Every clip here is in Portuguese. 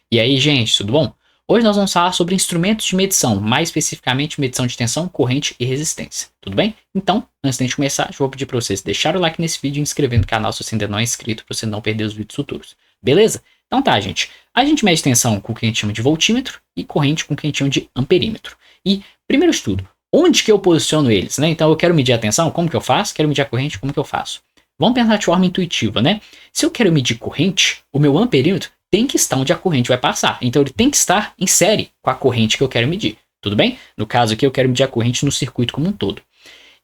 E aí, gente, tudo bom? Hoje nós vamos falar sobre instrumentos de medição, mais especificamente medição de tensão, corrente e resistência. Tudo bem? Então, antes de a gente começar, eu vou pedir para vocês deixarem o like nesse vídeo e inscrever no canal se você ainda não é inscrito para você não perder os vídeos futuros. Beleza? Então tá, gente. A gente mede tensão com o que a gente chama de voltímetro e corrente com o que a gente chama de amperímetro. E, primeiro de tudo, onde que eu posiciono eles, né? Então eu quero medir a tensão, como que eu faço? Quero medir a corrente, como que eu faço? Vamos pensar de forma intuitiva, né? Se eu quero medir corrente, o meu amperímetro tem que estar onde a corrente vai passar. Então ele tem que estar em série com a corrente que eu quero medir. Tudo bem? No caso aqui, eu quero medir a corrente no circuito como um todo.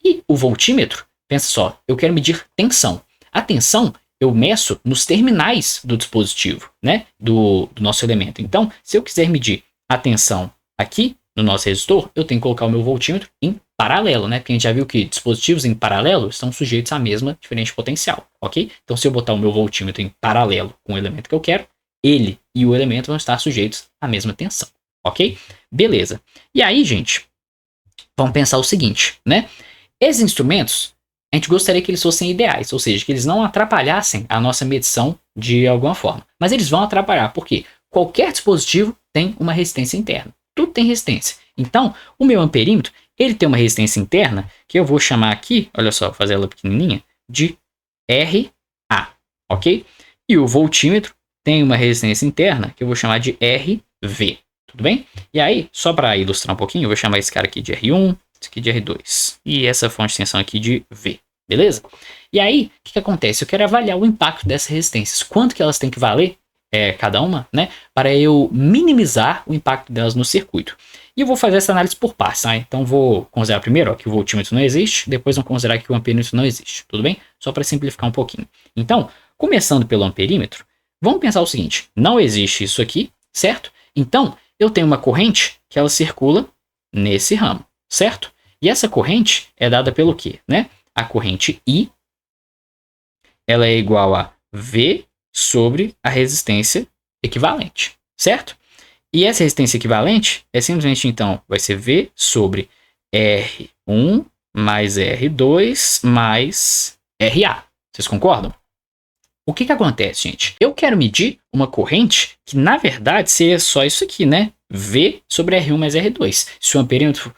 E o voltímetro, pensa só, eu quero medir tensão. A tensão eu meço nos terminais do dispositivo, né? Do nosso elemento. Então, se eu quiser medir a tensão aqui no nosso resistor, eu tenho que colocar o meu voltímetro em paralelo, né? Porque a gente já viu que dispositivos em paralelo estão sujeitos à mesma diferente potencial, ok? Então, se eu botar o meu voltímetro em paralelo com o elemento que eu quero, ele e o elemento vão estar sujeitos à mesma tensão, ok? Beleza. E aí, gente, vamos pensar o seguinte, né? Esses instrumentos, a gente gostaria que eles fossem ideais, ou seja, que eles não atrapalhassem a nossa medição de alguma forma. Mas eles vão atrapalhar, porque qualquer dispositivo tem uma resistência interna. Tudo tem resistência. Então, o meu amperímetro, ele tem uma resistência interna, que eu vou chamar aqui, olha só, vou fazer ela pequenininha, de RA, ok? E o voltímetro tem uma resistência interna que eu vou chamar de RV, tudo bem? E aí, só para ilustrar um pouquinho, eu vou chamar esse cara aqui de R1, esse aqui de R2 e essa fonte de tensão aqui de V, beleza? E aí, o que acontece? Eu quero avaliar o impacto dessas resistências, quanto que elas têm que valer, cada uma, né? Para eu minimizar o impacto delas no circuito. E eu vou fazer essa análise por partes, tá? Então vou considerar primeiro ó, que o voltímetro não existe, depois vou considerar que o amperímetro não existe, tudo bem? Só para simplificar um pouquinho. Então, começando pelo amperímetro, vamos pensar o seguinte, não existe isso aqui, certo? Então, eu tenho uma corrente que ela circula nesse ramo, certo? E essa corrente é dada pelo quê, né? A corrente I, ela é igual a V sobre a resistência equivalente, certo? E essa resistência equivalente é simplesmente, então, vai ser V sobre R1 mais R2 mais RA. Vocês concordam? O que acontece, gente? Eu quero medir uma corrente que, na verdade, seria só isso aqui, né? V sobre R1 mais R2. Se o amperímetro,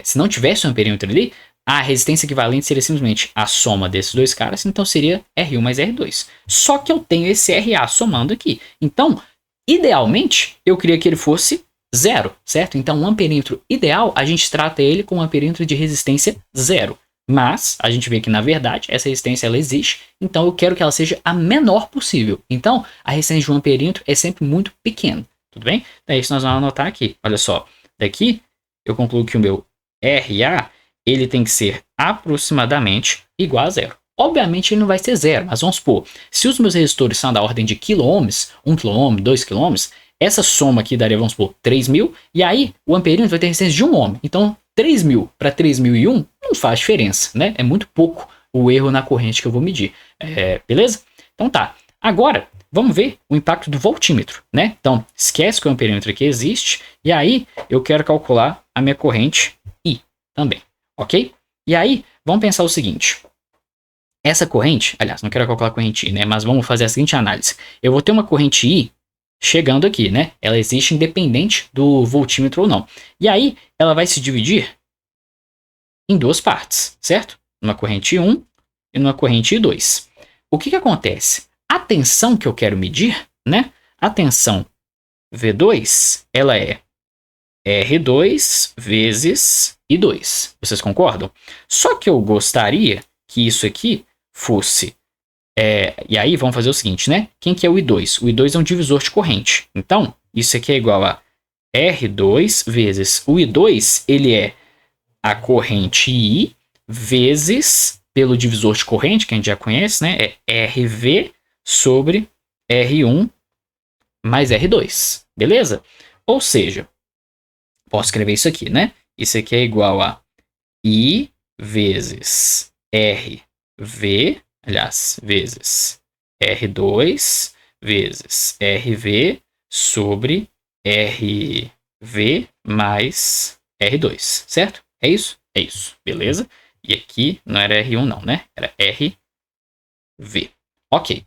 se não tivesse um amperímetro ali, a resistência equivalente seria simplesmente a soma desses dois caras, então seria R1 mais R2. Só que eu tenho esse RA somando aqui. Então, idealmente, eu queria que ele fosse zero, certo? Então, um amperímetro ideal, a gente trata ele com um amperímetro de resistência zero. Mas a gente vê que, na verdade, essa resistência ela existe, então eu quero que ela seja a menor possível. Então, a resistência de um amperímetro é sempre muito pequena, tudo bem? Então é isso que nós vamos anotar aqui. Olha só, daqui eu concluo que o meu RA ele tem que ser aproximadamente igual a zero. Obviamente ele não vai ser zero, mas vamos supor, se os meus resistores são da ordem de quiloohms, 1 kΩ, 2 kΩ, essa soma aqui daria, vamos supor, 3.000, e aí o amperímetro vai ter resistência de 1 ohm. Então, 3.000 para 3.001 não faz diferença, né? É muito pouco o erro na corrente que eu vou medir. Beleza? Então tá. Agora, vamos ver o impacto do voltímetro, né? Então, esquece que o amperímetro aqui existe, e aí eu quero calcular a minha corrente I também, ok? E aí, vamos pensar o seguinte. Essa corrente, aliás, não quero calcular a corrente I, né? Mas vamos fazer a seguinte análise. Eu vou ter uma corrente I chegando aqui, né? Ela existe independente do voltímetro ou não. E aí, ela vai se dividir em duas partes, certo? Numa corrente I1 e numa corrente I2. O que acontece? A tensão que eu quero medir, né? A tensão V2, ela é R2 vezes I2. Vocês concordam? Só que eu gostaria que isso aqui fosse... e aí vamos fazer o seguinte, né? Quem que é o I2? O I2 é um divisor de corrente. Então, isso aqui é igual a R2 vezes o I2, ele é a corrente I vezes, pelo divisor de corrente, que a gente já conhece, né? É RV sobre R1 mais R2. Beleza? Ou seja, posso escrever isso aqui, né? Isso aqui é igual a I vezes RV, aliás, vezes R2 vezes RV sobre RV mais R2, certo? É isso? É isso, beleza? E aqui não era R1 não, né? Era RV. Ok.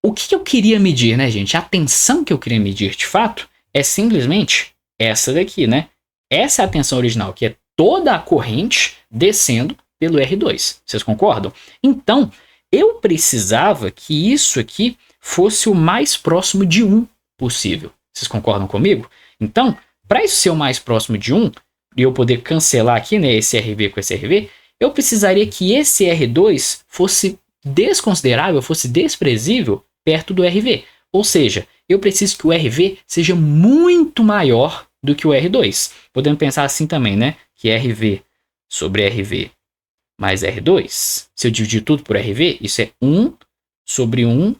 o que eu queria medir, né, gente? A tensão que eu queria medir, de fato, é simplesmente essa daqui, né? Essa é a tensão original, que é toda a corrente descendo pelo R2. Vocês concordam? Então, eu precisava que isso aqui fosse o mais próximo de 1 possível. Vocês concordam comigo? Então, para isso ser o mais próximo de 1, e eu poder cancelar aqui, né, esse RV com esse RV, eu precisaria que esse R2 fosse desconsiderável, fosse desprezível perto do RV. Ou seja, eu preciso que o RV seja muito maior do que o R2. Podemos pensar assim também, né? Que RV sobre RV mais R2, se eu dividir tudo por RV, isso é 1 sobre 1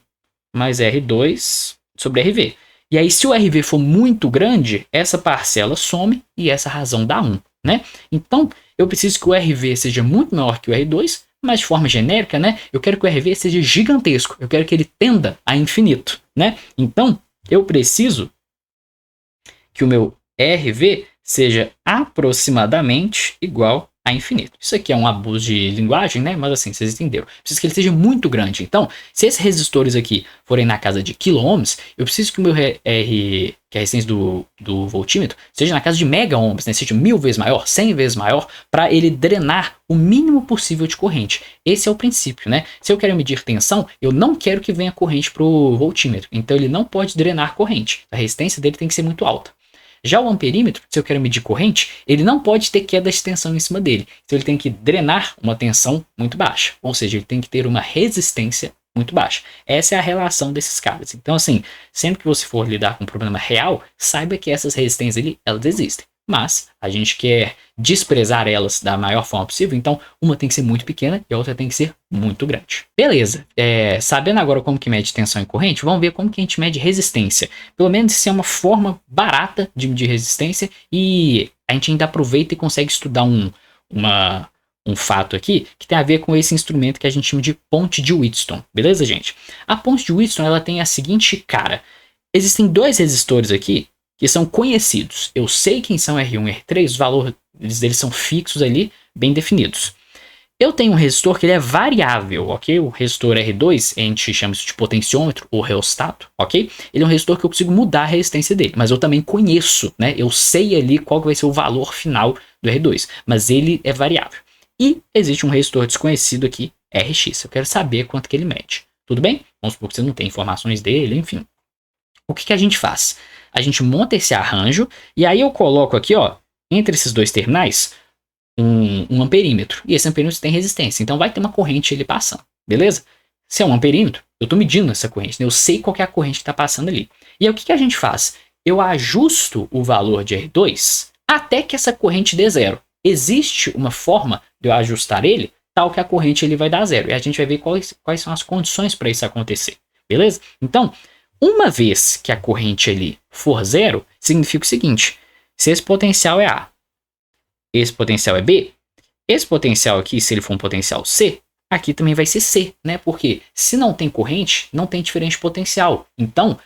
mais R2 sobre RV. E aí, se o RV for muito grande, essa parcela some e essa razão dá 1, né? Então, eu preciso que o RV seja muito maior que o R2, mas de forma genérica, né? Eu quero que o RV seja gigantesco. Eu quero que ele tenda a infinito, né? Então, eu preciso que o meu RV seja aproximadamente igual a infinito. Isso aqui é um abuso de linguagem, né? Mas assim, vocês entenderam. Preciso que ele seja muito grande. Então, se esses resistores aqui forem na casa de quiloohms, eu preciso que o meu R, que é a resistência do voltímetro, seja na casa de mega-ohms, né? Seja 1000 vezes maior, 100 vezes maior, para ele drenar o mínimo possível de corrente. Esse é o princípio, né? Se eu quero medir tensão, eu não quero que venha corrente para o voltímetro. Então, ele não pode drenar corrente. A resistência dele tem que ser muito alta. Já o amperímetro, se eu quero medir corrente, ele não pode ter queda de tensão em cima dele. Então ele tem que drenar uma tensão muito baixa. Ou seja, ele tem que ter uma resistência muito baixa. Essa é a relação desses caras. Então assim, sempre que você for lidar com um problema real, saiba que essas resistências ali, elas existem. Mas a gente quer desprezar elas da maior forma possível, então uma tem que ser muito pequena e a outra tem que ser muito grande. Beleza, sabendo agora como que mede tensão e corrente, vamos ver como que a gente mede resistência. Pelo menos isso é uma forma barata de medir resistência e a gente ainda aproveita e consegue estudar um fato aqui que tem a ver com esse instrumento que a gente chama de ponte de Wheatstone. Beleza, gente? A ponte de Wheatstone ela tem a seguinte cara. Existem dois resistores aqui que são conhecidos. Eu sei quem são R1 e R3, os valores deles são fixos ali, bem definidos. Eu tenho um resistor que ele é variável, ok? O resistor R2, a gente chama isso de potenciômetro ou reostato, ok? Ele é um resistor que eu consigo mudar a resistência dele, mas eu também conheço, né? Eu sei ali qual vai ser o valor final do R2, mas ele é variável. E existe um resistor desconhecido aqui, RX. Eu quero saber quanto que ele mede. Tudo bem? Vamos supor que você não tem informações dele, enfim. O que a gente faz? A gente monta esse arranjo e aí eu coloco aqui, ó, entre esses dois terminais, um amperímetro. E esse amperímetro tem resistência, então vai ter uma corrente ali passando, beleza? Se é um amperímetro, eu estou medindo essa corrente, né? Eu sei qual que é a corrente que está passando ali. E aí o que a gente faz? Eu ajusto o valor de R2 até que essa corrente dê zero. Existe uma forma de eu ajustar ele tal que a corrente ele vai dar zero. E a gente vai ver quais são as condições para isso acontecer, beleza? Então, uma vez que a corrente ali for zero, significa o seguinte: se esse potencial é A, esse potencial é B, esse potencial aqui, se ele for um potencial C, aqui também vai ser C, né? Porque se não tem corrente, não tem diferente potencial. Então,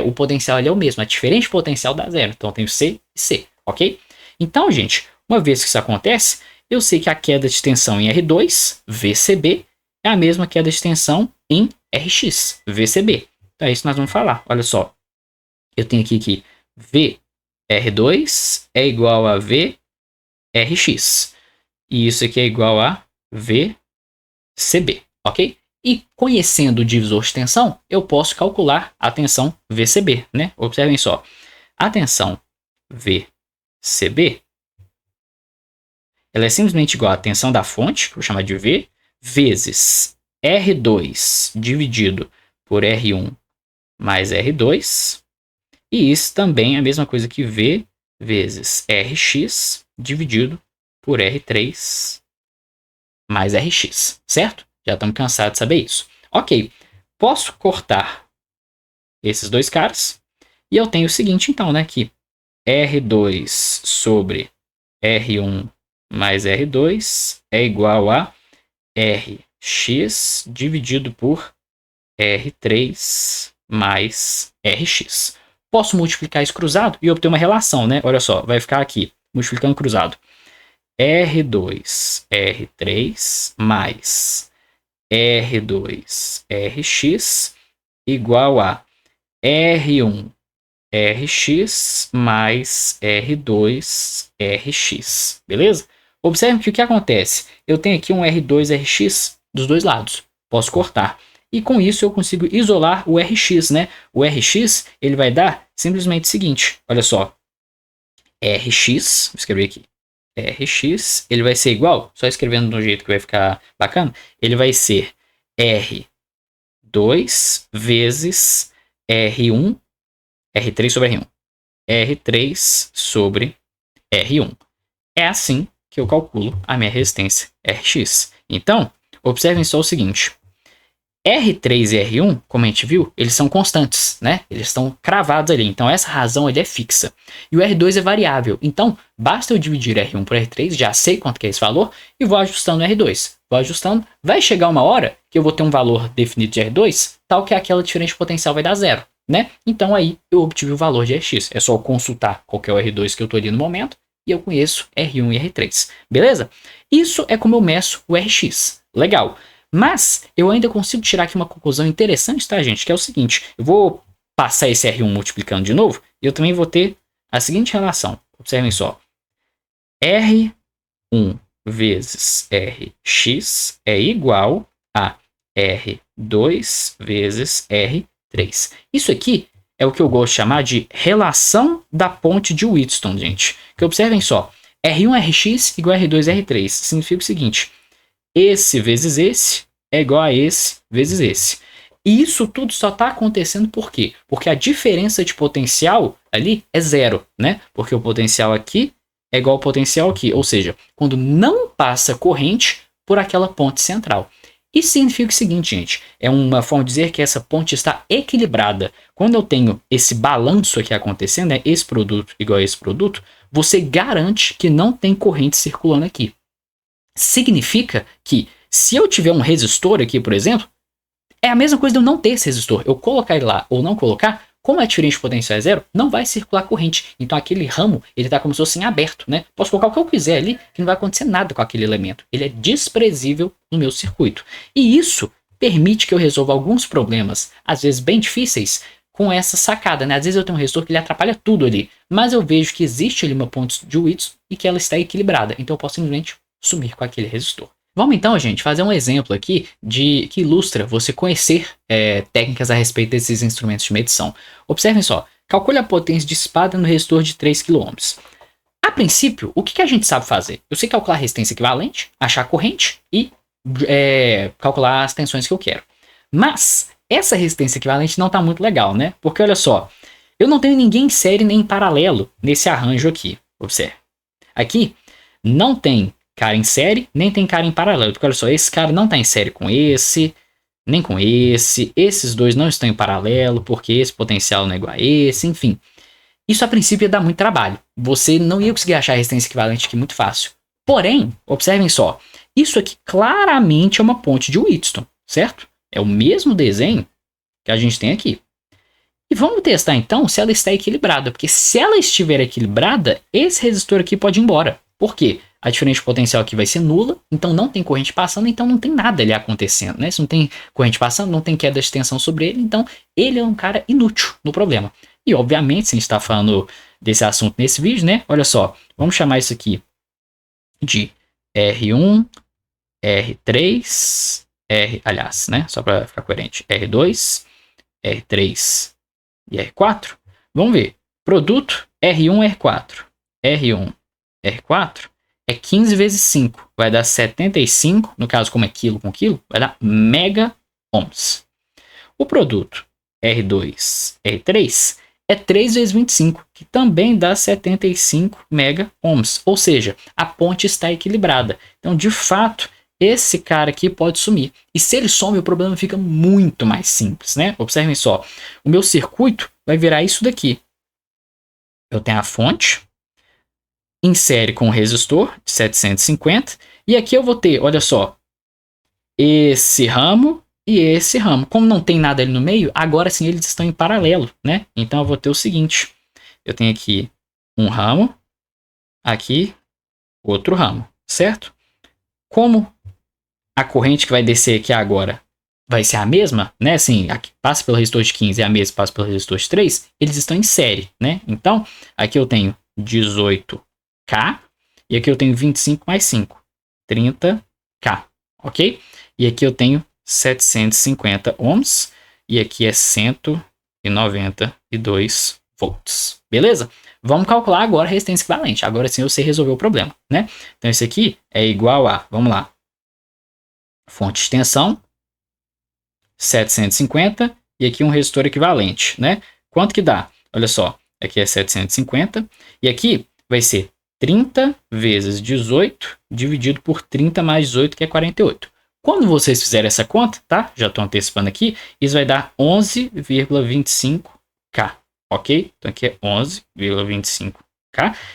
o potencial ali é o mesmo, a diferente potencial dá zero. Então, eu tenho C e C, ok? Então, gente, uma vez que isso acontece, eu sei que a queda de tensão em R2, VCB, é a mesma queda de tensão em RX, VCB. Então é isso que nós vamos falar. Olha só. Eu tenho aqui que VR2 é igual a VRX. E isso aqui é igual a VCB, ok? E conhecendo o divisor de tensão, eu posso calcular a tensão VCB, né? Observem só. A tensão VCB, ela é simplesmente igual à tensão da fonte, que eu vou chamar de V, vezes R2 dividido por R1 mais R2, e isso também é a mesma coisa que V vezes Rx dividido por R3 mais Rx, certo? Já estamos cansados de saber isso. Ok, posso cortar esses dois caras, e eu tenho o seguinte então, né, que R2 sobre R1 mais R2 é igual a Rx dividido por R3 mais Rx. Posso multiplicar isso cruzado e obter uma relação, né? Olha só, vai ficar aqui, multiplicando cruzado. R2, R3 mais R2, Rx igual a R1 Rx mais R2 Rx, beleza? Observe que o que acontece? Eu tenho aqui um R2 Rx dos dois lados, posso cortar. E com isso eu consigo isolar o Rx, né? O Rx, ele vai dar simplesmente o seguinte, olha só. Rx, vou escrever aqui. Rx, ele vai ser igual, só escrevendo de um jeito que vai ficar bacana, ele vai ser R2 vezes R1, R3 sobre R1. R3 sobre R1. É assim que eu calculo a minha resistência Rx. Então, observem só o seguinte. R3 e R1, como a gente viu, eles são constantes, né? Eles estão cravados ali. Então, essa razão ele é fixa. E o R2 é variável. Então, basta eu dividir R1 por R3, já sei quanto que é esse valor, e vou ajustando o R2. Vou ajustando. Vai chegar uma hora que eu vou ter um valor definido de R2, tal que aquela diferença potencial vai dar zero, né? Então, aí eu obtive o valor de Rx. É só consultar qual que é o R2 que eu estou ali no momento, e eu conheço R1 e R3. Beleza? Isso é como eu meço o Rx. Legal. Mas eu ainda consigo tirar aqui uma conclusão interessante, tá, gente? Que é o seguinte. Eu vou passar esse R1 multiplicando de novo. E eu também vou ter a seguinte relação. Observem só. R1 vezes Rx é igual a R2 vezes R3. Isso aqui é o que eu gosto de chamar de relação da ponte de Wheatstone, gente. Que observem só. R1Rx igual a R2R3. Significa o seguinte. Esse vezes esse é igual a esse vezes esse. E isso tudo só está acontecendo por quê? Porque a diferença de potencial ali é zero, né? Porque o potencial aqui é igual ao potencial aqui. Ou seja, quando não passa corrente por aquela ponte central. Isso significa o seguinte, gente. É uma forma de dizer que essa ponte está equilibrada. Quando eu tenho esse balanço aqui acontecendo, né? Esse produto igual a esse produto, você garante que não tem corrente circulando aqui. Significa que se eu tiver um resistor aqui, por exemplo, é a mesma coisa de eu não ter esse resistor. Eu colocar ele lá ou não colocar, como a diferença de potencial é zero, não vai circular corrente. Então aquele ramo, ele está como se fosse em aberto, né? Posso colocar o que eu quiser ali, que não vai acontecer nada com aquele elemento. Ele é desprezível no meu circuito. E isso permite que eu resolva alguns problemas, às vezes bem difíceis, com essa sacada, né? Às vezes eu tenho um resistor que ele atrapalha tudo ali, mas eu vejo que existe ali uma ponte de Wheatstone e que ela está equilibrada. Então eu posso simplesmente sumir com aquele resistor. Vamos então, gente, fazer um exemplo aqui que ilustra você conhecer técnicas a respeito desses instrumentos de medição. Observem só, calcule a potência dissipada no resistor de 3 kΩ. A princípio, o que a gente sabe fazer? Eu sei calcular a resistência equivalente, achar a corrente e calcular as tensões que eu quero. Mas essa resistência equivalente não está muito legal, né? Porque olha só, eu não tenho ninguém em série nem em paralelo nesse arranjo aqui. Observe. Aqui não tem cara em série, nem tem cara em paralelo. Porque olha só, esse cara não está em série com esse, nem com esse. Esses dois não estão em paralelo, porque esse potencial não é igual a esse, enfim. Isso a princípio ia dar muito trabalho. Você não ia conseguir achar a resistência equivalente aqui muito fácil. Porém, observem só, isso aqui claramente é uma ponte de Wheatstone, certo? É o mesmo desenho que a gente tem aqui. E vamos testar então se ela está equilibrada, porque se ela estiver equilibrada, esse resistor aqui pode ir embora. Por quê? A diferença de potencial aqui vai ser nula, então não tem corrente passando, então não tem nada ali acontecendo, né? Se não tem corrente passando, não tem queda de tensão sobre ele, então ele é um cara inútil no problema. E obviamente, se a gente está falando desse assunto nesse vídeo, né? Olha só, vamos chamar isso aqui de R1, R3, aliás, né? Só para ficar coerente, R2, R3 e R4. Vamos ver. Produto R1, R4. R1, R4 é 15 vezes 5. Vai dar 75. No caso, como é quilo com quilo, vai dar mega ohms. O produto R2, R3 é 3 vezes 25, que também dá 75 mega ohms. Ou seja, a ponte está equilibrada. Então, de fato, esse cara aqui pode sumir. E se ele some, o problema fica muito mais simples, né? Observem só. O meu circuito vai virar isso daqui. Eu tenho a fonte em série com o resistor de 750. E aqui eu vou ter, olha só, esse ramo e esse ramo. Como não tem nada ali no meio, agora sim eles estão em paralelo, né? Então eu vou ter o seguinte. Eu tenho aqui um ramo, aqui outro ramo, certo? Como a corrente que vai descer aqui agora vai ser a mesma, né? Assim, aqui passa pelo resistor de 15 e a mesma passa pelo resistor de 3, eles estão em série, né? Então, aqui eu tenho 18K e aqui eu tenho 25 mais 5, 30K, ok? E aqui eu tenho 750 ohms e aqui é 192 volts, beleza? Vamos calcular agora a resistência equivalente. Agora sim eu sei resolver o problema, né? Então esse aqui é igual a, vamos lá, fonte de tensão, 750, e aqui um resistor equivalente, né? Quanto que dá? Olha só, aqui é 750, e aqui vai ser 30 vezes 18 dividido por 30 mais 18, que é 48. Quando vocês fizerem essa conta, tá? Já estou antecipando aqui, isso vai dar 11,25K, ok? Então aqui é 11,25K.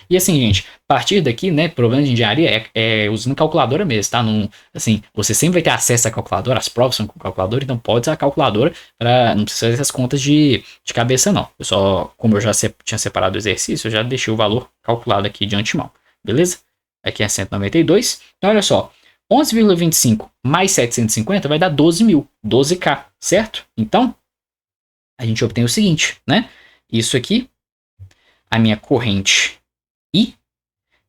E assim, gente, a partir daqui, né, problema de engenharia é usando calculadora mesmo, tá? Não, assim, você sempre vai ter acesso à calculadora, as provas são com calculadora, então pode usar a calculadora para não precisa dessas contas de cabeça, não. Eu só, como eu já tinha separado o exercício, eu já deixei o valor calculado aqui de antemão, beleza? Aqui é 192. Então, olha só, 11,25 mais 750 vai dar 12.000, 12K, certo? Então, a gente obtém o seguinte, né? Isso aqui, a minha corrente I,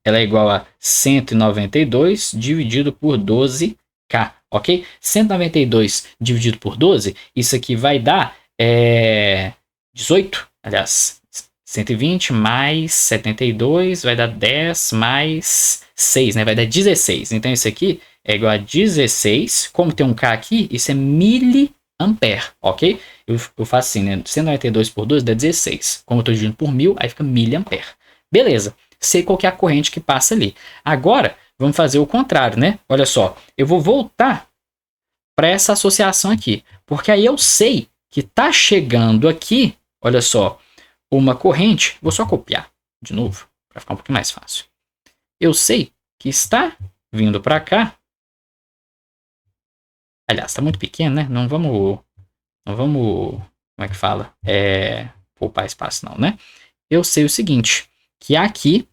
ela é igual a 192 dividido por 12K, ok? 192 dividido por 12, isso aqui vai dar 18, aliás, 120 mais 72 vai dar 10 mais 6, né? Vai dar 16. Então isso aqui é igual a 16. Como tem um K aqui, isso é miliampere, ok? Eu faço assim, né? 192 por 12 dá 16. Como eu estou dividindo por 1000, aí fica miliampere. Beleza. Sei qual que é a corrente que passa ali. Agora, vamos fazer o contrário, né? Olha só. Eu vou voltar para essa associação aqui. Porque aí eu sei que está chegando aqui, olha só, uma corrente. Vou só copiar de novo, para ficar um pouquinho mais fácil. Eu sei que está vindo para cá. Aliás, está muito pequeno, né? Não vamos, como é que fala? Poupar espaço não, né? Eu sei o seguinte, que aqui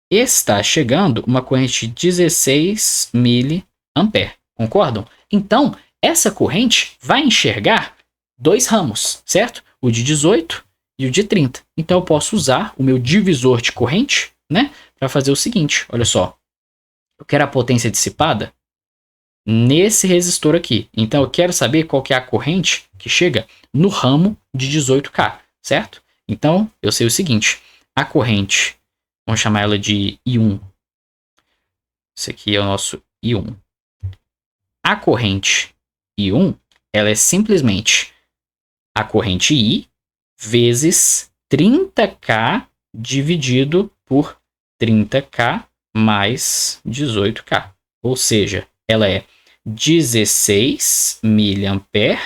está chegando uma corrente de 16 miliampere, concordam? Então, essa corrente vai enxergar dois ramos, certo? O de 18 e o de 30. Então, eu posso usar o meu divisor de corrente, né? Para fazer o seguinte, olha só. Eu quero a potência dissipada nesse resistor aqui. Então, eu quero saber qual que é a corrente que chega no ramo de 18K, certo? Então, eu sei o seguinte. A corrente, vamos chamar ela de I1. Esse aqui é o nosso I1. A corrente I1, ela é simplesmente a corrente I vezes 30K dividido por 30K mais 18K. Ou seja, ela é 16 miliampere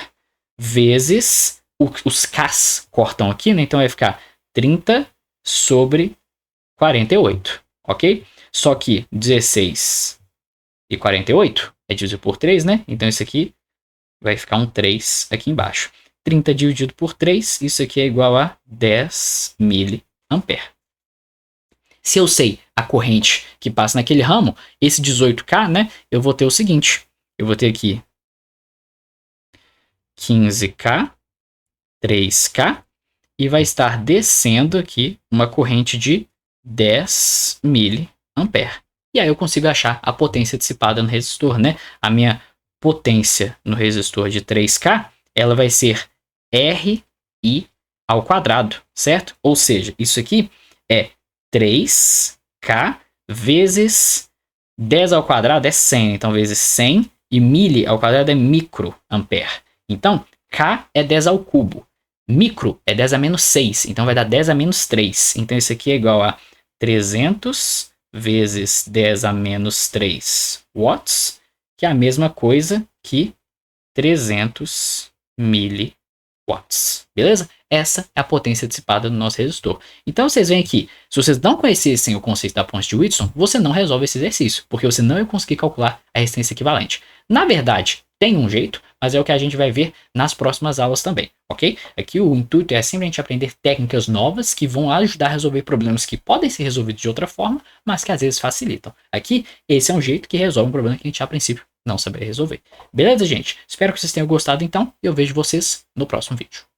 vezes os Ks cortam aqui, né? Então vai ficar 30 sobre 48, ok? Só que 16 e 48 é dividido por 3, né? Então isso aqui vai ficar um 3 aqui embaixo. 30 dividido por 3, isso aqui é igual a 10 miliampere. Se eu sei a corrente que passa naquele ramo, esse 18K, né? Eu vou ter o seguinte. Eu vou ter aqui 15K, 3K, e vai estar descendo aqui uma corrente de 10 miliampere. E aí eu consigo achar a potência dissipada no resistor, né? A minha potência no resistor de 3K, ela vai ser RI ao quadrado, certo? Ou seja, isso aqui é 3K vezes 10 ao quadrado é 100, então vezes 100, e mili ao quadrado é microampere. Então, K é 10 ao cubo. Micro é 10 a menos 6, então vai dar 10 a menos 3. Então isso aqui é igual a 300 vezes 10 a menos 3 watts, que é a mesma coisa que 300 miliwatts. Beleza? Essa é a potência dissipada do nosso resistor. Então vocês veem aqui, se vocês não conhecessem o conceito da ponte de Whitson, você não resolve esse exercício, porque você não ia conseguir calcular a resistência equivalente. Na verdade, tem um jeito, mas é o que a gente vai ver nas próximas aulas também, ok? Aqui o intuito é sempre a gente aprender técnicas novas que vão ajudar a resolver problemas que podem ser resolvidos de outra forma, mas que às vezes facilitam. Aqui, esse é um jeito que resolve um problema que a gente a princípio não saber resolver. Beleza, gente? Espero que vocês tenham gostado então e eu vejo vocês no próximo vídeo.